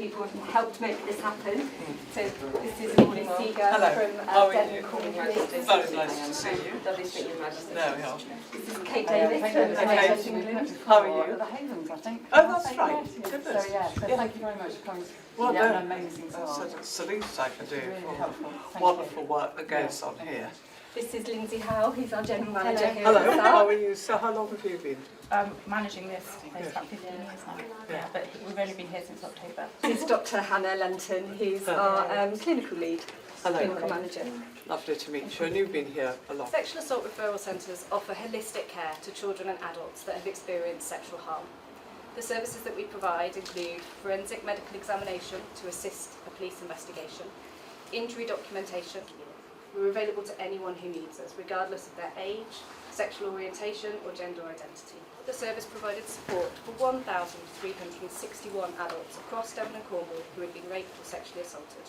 people who helped make this happen. So this is Louise from Majesty. Very nice to see you. Lovely to meet you, Majesty. There we are. This is Kate Davis from Exeter, England. How are you? The Havens, I think. Oh, that's right. Goodness. So thank you very much for coming. Well, Yeah, no, an amazing start. it's the least I can do Really for helpful. Thank wonderful work that goes on here. This is Lindsay Howe, who's our General Manager here Hello, at the how start. are you? So how long have you been? Managing this place about 15 years now. Yeah, but we've only been here since October. This is Dr. Hannah Lenton, who's our clinical lead, clinical manager. Lovely to meet you, and you've been here a lot. Sexual assault referral centres offer holistic care to children and adults that have experienced sexual harm. The services that we provide include forensic medical examination to assist a police investigation, injury documentation. We're available to anyone who needs us, regardless of their age, sexual orientation or gender identity. The service provided support for 1,361 adults across Devon and Cornwall who had been raped or sexually assaulted.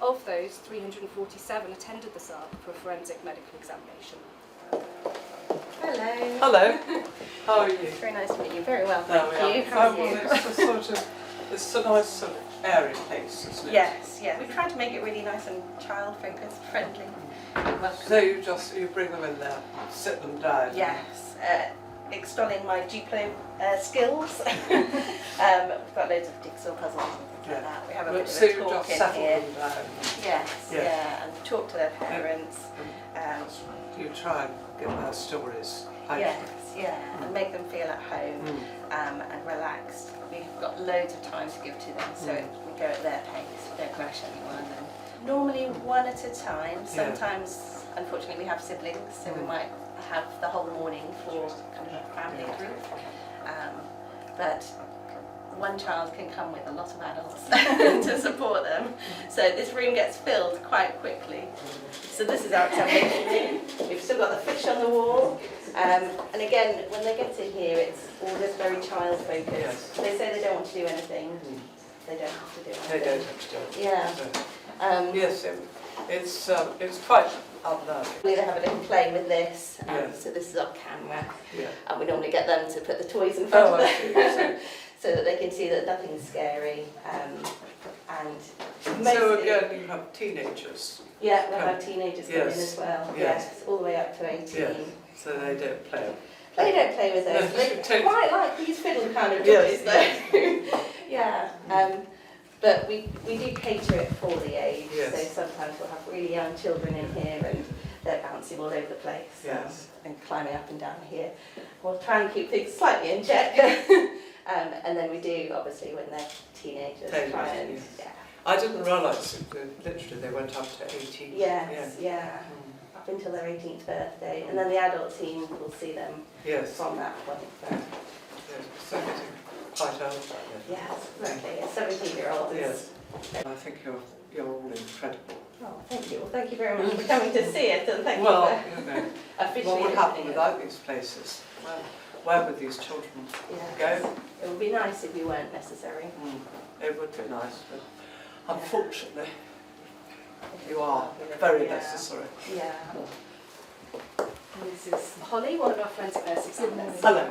Of those, 347 attended the SARP for a forensic medical examination. Hello. Hello, how are you? It's very nice to meet you. Very well, There thank we you. are. How are Well, you? it's a sort of, it's a nice sort of airy place, isn't it? Yes, yeah. We've tried to make it really nice and child-focused, friendly. So you bring them in there, sit them down. Yes, extolling my Duplo skills. We've got loads of jigsaw puzzles and things like that. We have a bit So of a you talk just in settle here. them down. Yes, Yeah. yeah, and talk to their parents. You try and get their stories out. Yes, yeah, and make them feel at home and relaxed. We've got loads of time to give to them, so we go at their pace. We don't rush anyone. And normally one at a time. Sometimes, unfortunately, we have siblings, so we might have the whole morning for kind of a family group. But one child can come with a lot of adults to support them. So this room gets filled quite quickly. So this is our examination room. We've still got the fish on the wall. And again, when they get in here, it's all just very child focused. Yes. They say they don't want to do anything. They don't have to do anything. They don't have to do it. Yeah. Yes, it's quite unnerving. We have a little play with this. Yes. So this is our camera. Yeah. And we normally get them to put the toys in front Oh, of I them. see. So that they can see that nothing's scary. And So mostly, again, you have teenagers. yeah, we have teenagers come in Yes. as well. Yes. Yes, all the way up to 18. Yes. So they don't play. They don't play with those. No, They quite like these fiddle kind of Yes. toys though. Yeah. But we do cater it for the age. Yes. So sometimes we'll have really young children in here and they're bouncing all over the place. Yes. And climbing up and down here. We'll try and keep things slightly in check. And then we do, obviously, when they're teenagers, try and, Yes. yeah. I didn't realise that literally they went up to 18. Yes, yeah. Up until their 18th birthday. And then the adult team will see them Yes. from that point. But Yes. So getting quite old. yes, exactly. A 17-year-old is... Yes. I think you're all incredible. Oh, thank you. Well, thank you very much for coming to see it, and thank Well, you you know, for officially what would happen opening it. without these places? Where would these children Yes. go? It would be nice if we weren't necessary. It would be nice, but unfortunately, you are very Yeah. necessary. Yeah. And this is Holly, one of our forensic nurse examiners. Hello.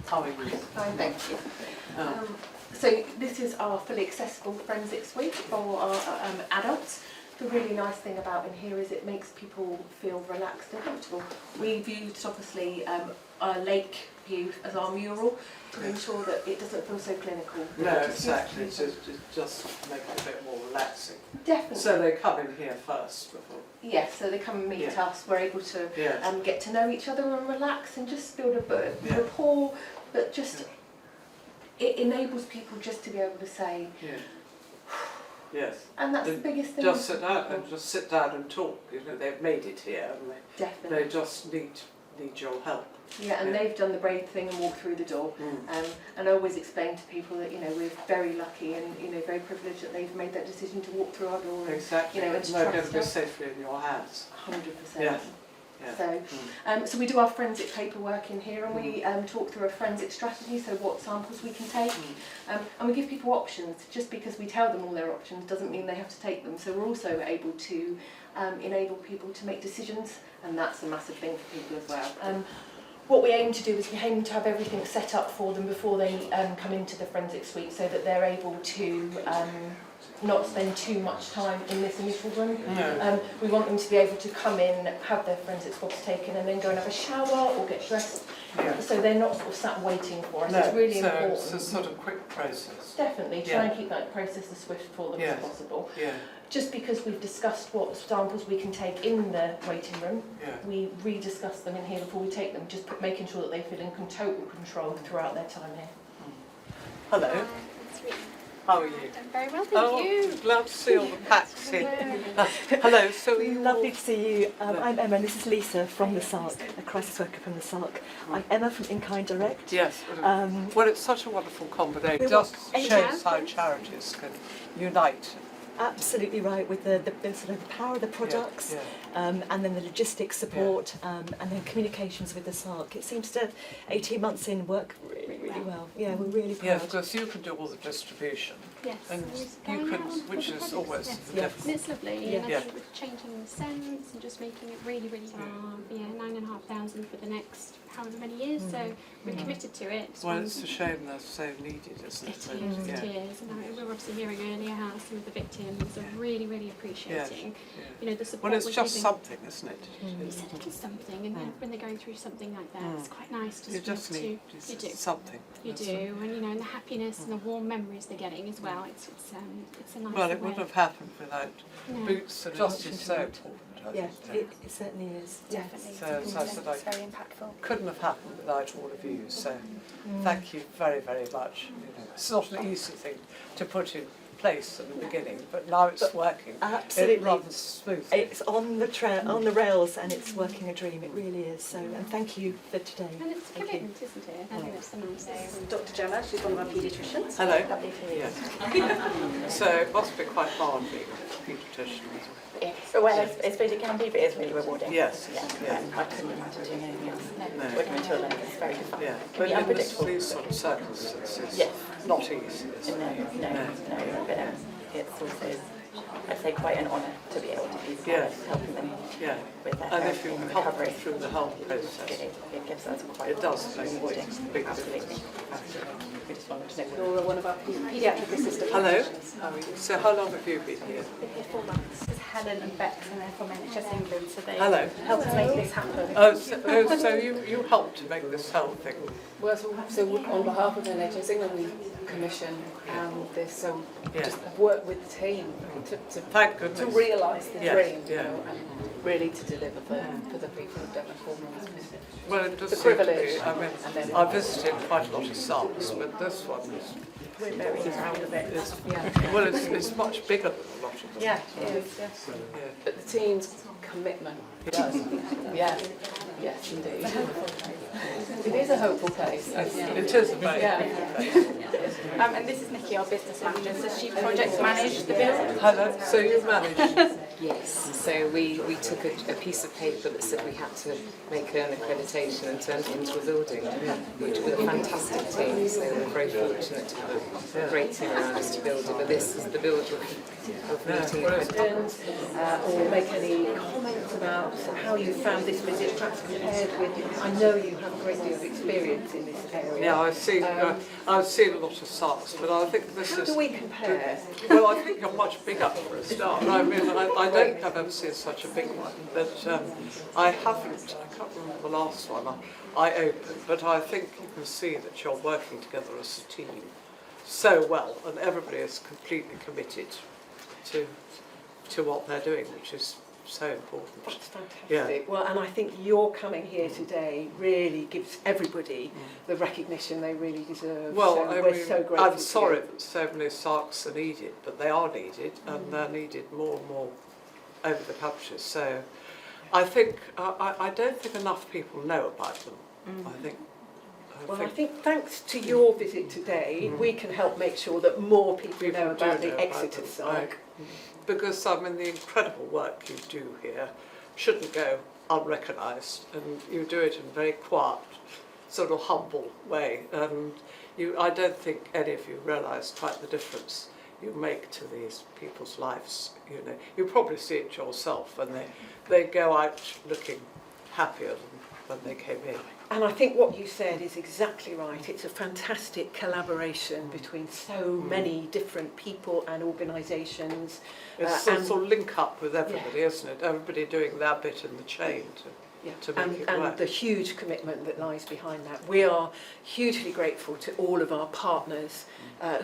How are you? Fine, thank you. Oh. So this is our fully accessible forensic suite for our adults. The really nice thing about in here is it makes people feel relaxed and comfortable. We viewed obviously our lake view as our mural to ensure that it doesn't feel so clinical. No, It just exactly. gives To people- just make it a bit more relaxing. Definitely. So they come in here first before. Yes, so they come and meet Yeah. us. We're able to Yes. get to know each other and relax and just build a bit of Yeah. rapport, but just it enables people just to be able to say, Yeah. Yes. and that's the And biggest thing. Just sit down and talk. You know, they've made it here, haven't they? Definitely. They just need your help. Yeah, and Yeah. they've done the brave thing and walked through the door. And I always explain to people that, you know, we're very lucky and, you know, very privileged that they've made that decision to walk through our door. And, Exactly. you know, and to they're going trust to be us. safely in your hands. 100%. Yes. Yeah. So, so we do our forensic paperwork in here, and we talk through a forensic strategy, so what samples we can take, and we give people options. Just because we tell them all their options doesn't mean they have to take them. So we're also able to enable people to make decisions, and that's a massive thing for people as well. what we aim to do is we aim to have everything set up for them before they come into the forensic suite, so that they're able to not spend too much time in this initial room. No. We want them to be able to come in, have their forensic swabs taken, and then go and have a shower or get dressed. Yeah. So they're not sort of sat waiting for us. No, It's really so important. it's a sort of quick process. Definitely try Yeah. and keep that process as swift for them Yes. as possible. Yeah, Just because we've discussed what samples we can take in the waiting room, yeah. we re-discuss them in here before we take them, just making sure that they feel in total control throughout their time here. Hello, how are you? I'm very well, thank you. Glad to see all the packs here. Hello, so you Lovely to see you. I'm Emma and this is Lisa from the SARC, a crisis worker from the SARC. I'm Emma from In Kind Direct. Yes. Well, it's such a wonderful combination. It We just want- shows how charities can unite. Absolutely right, with the sort of the power of the products, Yeah. and then the logistics support, and then communications with the SARC. It seems to, 18 months in, work really, really well. Yeah, we're really Yeah, proud. because you can do all the distribution. Yes, And I was you going could, out with which the is products, always yes. the Yeah. difference. And it's lovely, and I Yeah. think with changing the scents and just making it really, really yeah, 9,500 for the next however many years, so we're committed to it. Well, it's a shame they're so needed, isn't It it? is, Yeah. it is, and we're obviously hearing earlier how some of the victims are really, really appreciating, Yeah. you know, the support Well, it's we're just giving. something, isn't it? It's a little something, and when they're going through something like that, it's quite nice to You just to need you do. something. You That's do, it. and you know, and the happiness and the warm memories they're getting as well. It's a nice Well, way. it wouldn't have happened without No. boots, and just is so important. I Yeah, think. it certainly is. Yeah. Definitely. So, as I said, I very impactful. couldn't have happened without all of you. So, thank you very, very much. You know, it's not an easy thing to put in place at the beginning, but now it's working. Absolutely. It runs smoothly. It's on the rails, and it's working a dream. It really is. So, and thank you for today. And it's a commitment, isn't it? I think that's the nice thing. Dr. Gemma, she's one of our paediatricians. Hello. Lovely to meet you. Yes. So it must be quite hard being a paediatrician. Well, I suppose it can be, but it's really rewarding. Yes. Yeah. Yeah. I couldn't imagine doing anything else. No. Working with children is very good fun. Yeah. It can But be in unpredictable. these sort of circumstances, Yes. not easy. Is it? No, but it's also, I'd say, quite an honour to be able to be Yeah. helping them Yeah. with their And if therapy you and help them recovery. through the whole process, It gives us quite it does make a rewarding. big Absolutely. difference. Absolutely. We just wanted to know. Laura, one of our paediatric assistant Hello. practitioners. How are you? So how long have you been here? Been here 4 months. This is Helen and Bex, and they're from NHS England, so they Hello. helped us make this happen. So you helped to make this whole thing. Well, so on behalf of NHS England, we commissioned this, so Yeah. just work with the team to Thank goodness. to realise the Yes, dream, yeah. you know, and really to deliver for the people who've done it 4 months. Well, it does The seem to privilege. be. I mean, And then- I visited quite a lot of SARCs, but this one is, We're very proud of it. well, it's much bigger than a lot of them. Yeah, It is, yes. Yeah. But the team's commitment does. Yeah, yes, indeed. It is a hopeful place. It is a very Yeah. And this is Nikki, our business manager, so she project managed the build. Hello. So you managed. Yes, so we took a piece of paper that said we had to make an accreditation and turned it into a building, which was a fantastic team, so we're very fortunate to have a great team around us to build it, but this is the build of meeting accreditation. Or make any comments about how you found this visit, perhaps compared with, I know you have a great deal of experience in this area. Yeah, I've seen a lot of SARCs, but I think this How is. do we compare? Well, I think you're much bigger for a start. I mean, I don't think I've ever seen such a big one, but I haven't. I can't remember the last one I opened, but I think you can see that you're working together as a team so well, and everybody is completely committed to what they're doing, which is so important. That's fantastic. Yeah. Well, and I think your coming here today really gives everybody the recognition they really deserve. Well, so I we're mean, so grateful I'm to sorry you. that so many SARCs are needed, but they are needed, and they're needed more and more over the country. So I think, I don't think enough people know about them. Well, I think thanks to your visit today, we can help make sure that more people know do about the know Exeter them. SARC. Because I mean, the incredible work you do here shouldn't go unrecognised, and you do it in a very quiet, sort of humble way. And I don't think any of you realise quite the difference you make to these people's lives. You know, you probably see it yourself, and they go out looking happier than when they came in. And I think what you said is exactly right. It's a fantastic collaboration between so many different people and organisations. It's a sort of link up with everybody, isn't it? Everybody doing their bit in the chain to make it work. And the huge commitment that lies behind that. We are hugely grateful to all of our partners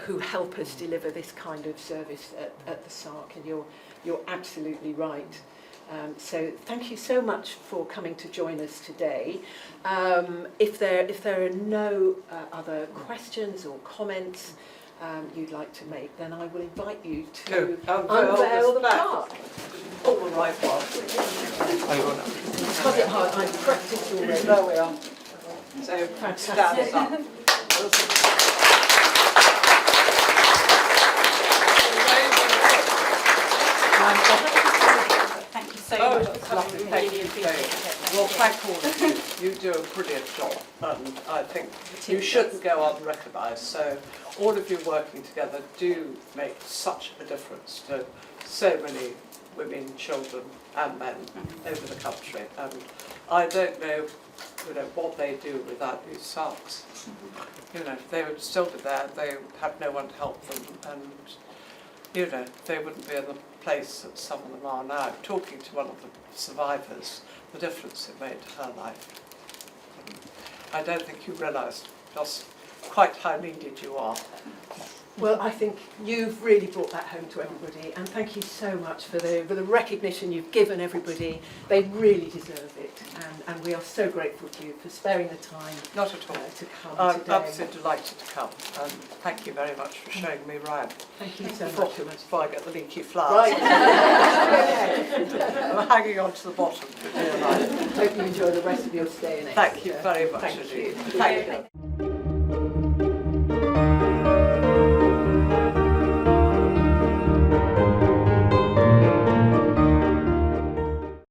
who help us deliver this kind of service at the SARC, and you're absolutely right. So thank you so much for coming to join us today. If there are no other questions or comments you'd like to make, then I will invite you to unveil the plaque. All the right one. Because it's hard, I've practiced already. There we are. So stand up. Thank you so much for coming. Lovely. We Thank really you. appreciate it. Well, thank all of you. You do a brilliant job, and I think you shouldn't go unrecognised. So all of you working together do make such a difference to so many women, children and men over the country. And I don't know, what they do without these SARCs. They would still be there. They would have no one to help them, and they wouldn't be in the place that some of them are now. Talking to one of the survivors, the difference it made to her life. I don't think you realise just quite how needed you are. Well, I think you've really brought that home to everybody, and thank you so much for the recognition you've given everybody. They really deserve it, and we are so grateful to you for sparing the time Not at all. to come I'm today. absolutely delighted to come, and thank you very much for showing me round. Thank you so Before, much. before I get the leaky flowers. Right. I'm hanging on to the bottom for dear life. Hope you enjoy the rest of your stay in Exeter. Thank you very much Thank indeed. you. Thank you.